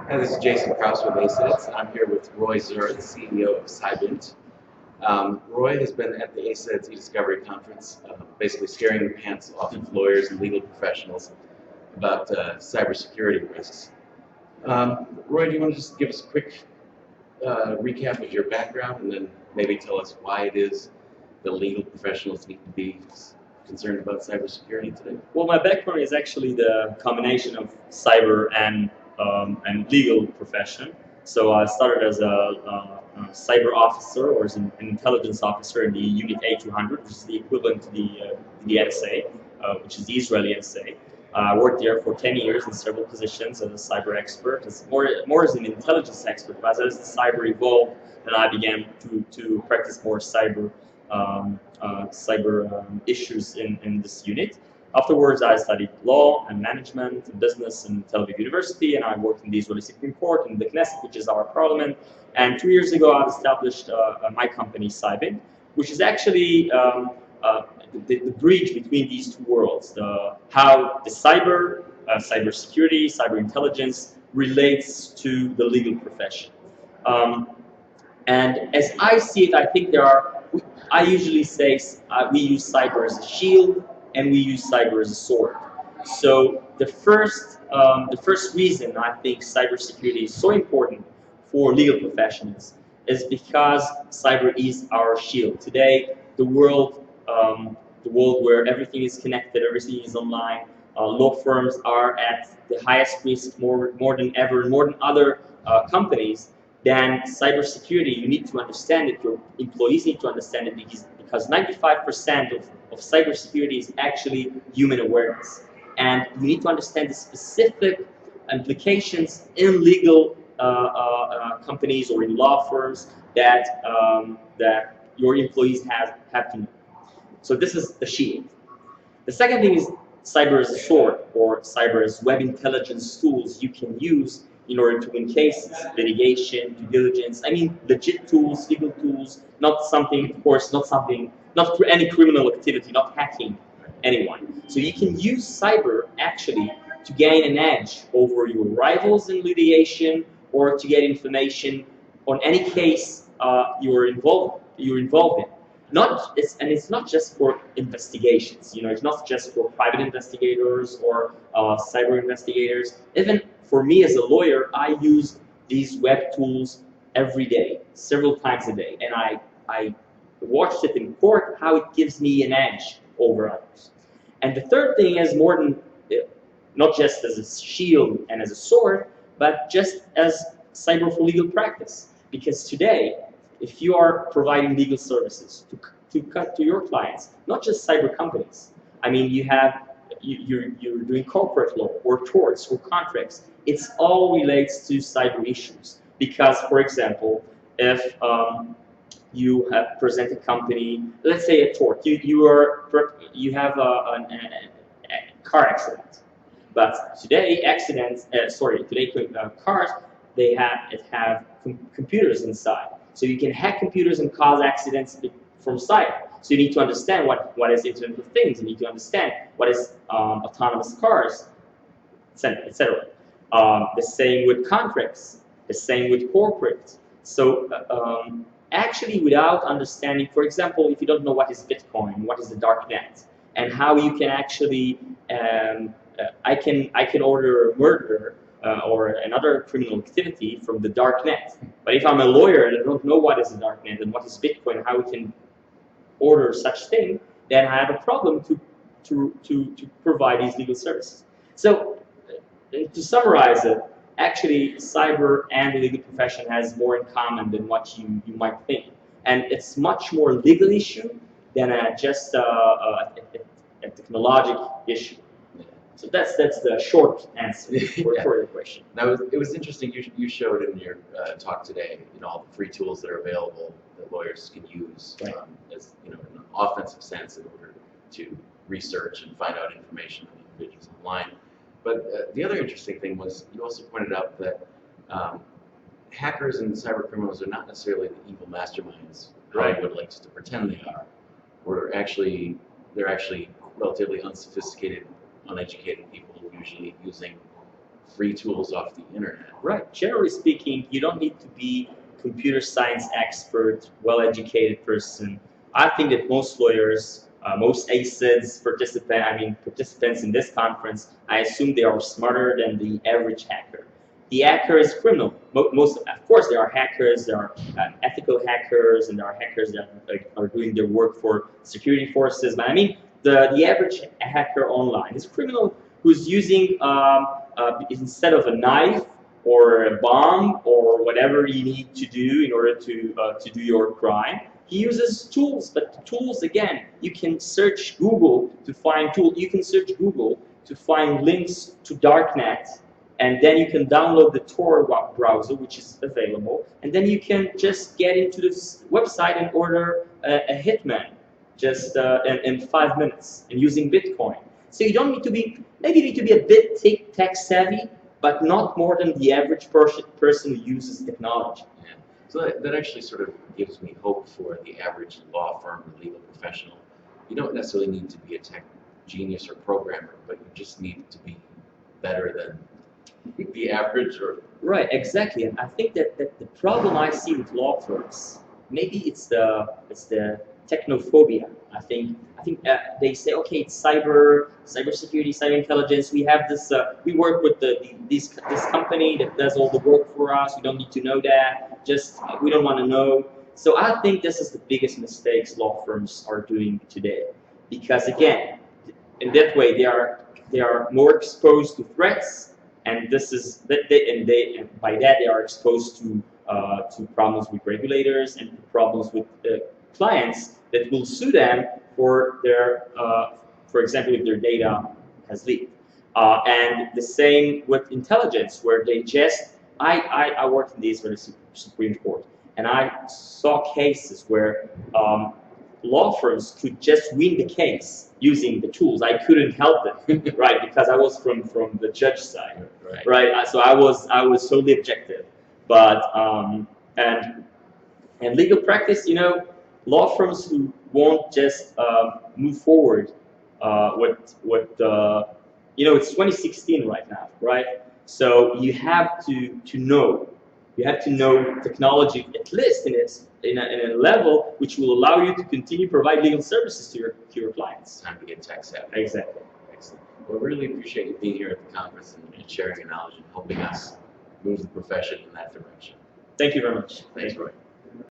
Hi, this is Jason Krause with ACEDS, and I'm here with Roy Zur, the CEO of Cybint. Roy has been at the ACEDS eDiscovery Conference, basically scaring the pants off of lawyers and legal professionals about cybersecurity risks. Roy, do you want to just give us a quick recap of your background and then maybe tell us why it is the legal professionals need to be concerned about cybersecurity today? Well, my background is actually the combination of cyber and legal profession. So I started as a cyber officer or as an intelligence officer in the Unit A200, which is the equivalent to the NSA, which is the Israeli NSA. I worked there for 10 years in several positions as a cyber expert, as more as an intelligence expert. But as the cyber evolved, then I began to practice more cyber issues in this unit. Afterwards, I studied law and management and business in Tel Aviv University, and I worked in the Israeli Supreme Court in the Knesset, which is our parliament. And 2 years ago, I've established my company, Cybint, which is actually the bridge between these two worlds, how the cybersecurity, cyber intelligence relates to the legal profession. And as I see it, I think I usually say we use cyber as a shield and we use cyber as a sword. So the first reason I think cybersecurity is so important for legal professionals is because cyber is our shield. Today, the world where everything is connected, everything is online, law firms are at the highest risk more than ever, more than other companies. Then cybersecurity, you need to understand it, your employees need to understand it because 95% of cybersecurity is actually human awareness. And you need to understand the specific implications in legal companies or in law firms that your employees have to know. So this is the shield. The second thing is cyber as a sword, or cyber as web intelligence tools you can use in order to win cases, litigation, due diligence. I mean, legit tools, legal tools, not something, of course, not for any criminal activity, not hacking anyone. So you can use cyber actually to gain an edge over your rivals in litigation or to get information on any case you're involved in. It's not just for investigations. It's not just for private investigators or cyber investigators. Even for me as a lawyer, I use these web tools every day, several times a day, and I watched it in court how it gives me an edge over others. And the third thing is more than not just as a shield and as a sword, but just as cyber for legal practice. Because today, if you are providing legal services to your clients, not just cyber companies. I mean, you're doing corporate law or torts or contracts. It's all relates to cyber issues. Because, for example, if you have present a company, let's say a tort, you have a car accident, but today cars they have computers inside. So you can hack computers and cause accidents from cyber. So you need to understand what is Internet of Things. You need to understand what is autonomous cars, etc. The same with contracts. The same with corporate. So actually, without understanding, for example, if you don't know what is Bitcoin, what is the dark net, and how you can actually, I can order a murder or another criminal activity from the dark net. But if I'm a lawyer and I don't know what is the dark net and what is Bitcoin and how we can order such thing, then I have a problem to provide these legal services. So to summarize it, actually cyber and the legal profession has more in common than what you might think. And it's much more legal issue than just a technological issue. So that's the short answer for your question. Now, it was interesting. You showed in your talk today, all the free tools that are available that lawyers can use Right. As in an offensive sense in order to research and find out information on individuals online. But the other interesting thing was you also pointed out that hackers and cyber criminals are not necessarily the evil masterminds Hollywood likes to pretend they are. They're actually relatively unsophisticated, uneducated people, usually using free tools off the internet. Right. Generally speaking, you don't need to be computer science expert, well-educated person. I think that most lawyers, most ACIDs participants in this conference, I assume they are smarter than the average hacker. The hacker is criminal. Of course, there are hackers, there are ethical hackers, and there are hackers that are doing their work for security forces. But I mean, the average hacker online is a criminal who's using, instead of a knife or a bomb or whatever you need to do in order to do your crime, he uses tools. But the tools, again, you can search Google to find tools. You can search Google to find links to darknet, and then you can download the Tor web browser, which is available, and then you can just get into this website and order a hitman just in 5 minutes and using Bitcoin. So you don't need to be, maybe you need to be a bit tech savvy, but not more than the average person who uses technology. Yeah. So that actually sort of gives me hope for the average law firm or legal professional. You don't necessarily need to be a tech genius or programmer, but you just need to be better than the average. Or right, exactly. And I think that the problem I see with law firms, maybe it's the technophobia. I think they say, okay, it's cybersecurity, cyber intelligence. We have this. We work with this company that does all the work for us. We don't need to know that. Just we don't want to know. So I think this is the biggest mistakes law firms are doing today, because again, in that way they are more exposed to threats. And this is and by that they are exposed to problems with regulators and problems with clients that will sue them for their, for example, if their data has leaked. And the same with intelligence, where they just I worked in the Israeli Supreme Court, and I saw cases where law firms could just win the case using the tools. I couldn't help them, right? Because I was from the judge side, right? So I was totally objective. But and legal practice, law firms who won't just move forward with it's 2016 right now, right? So you have to know. You have to know technology, at least in a level which will allow you to continue to provide legal services to your clients. Time to get tech savvy. Exactly. Excellent. Well, really appreciate you being here at the conference and sharing your knowledge and helping us move the profession in that direction. Thank you very much. Thanks, Roy.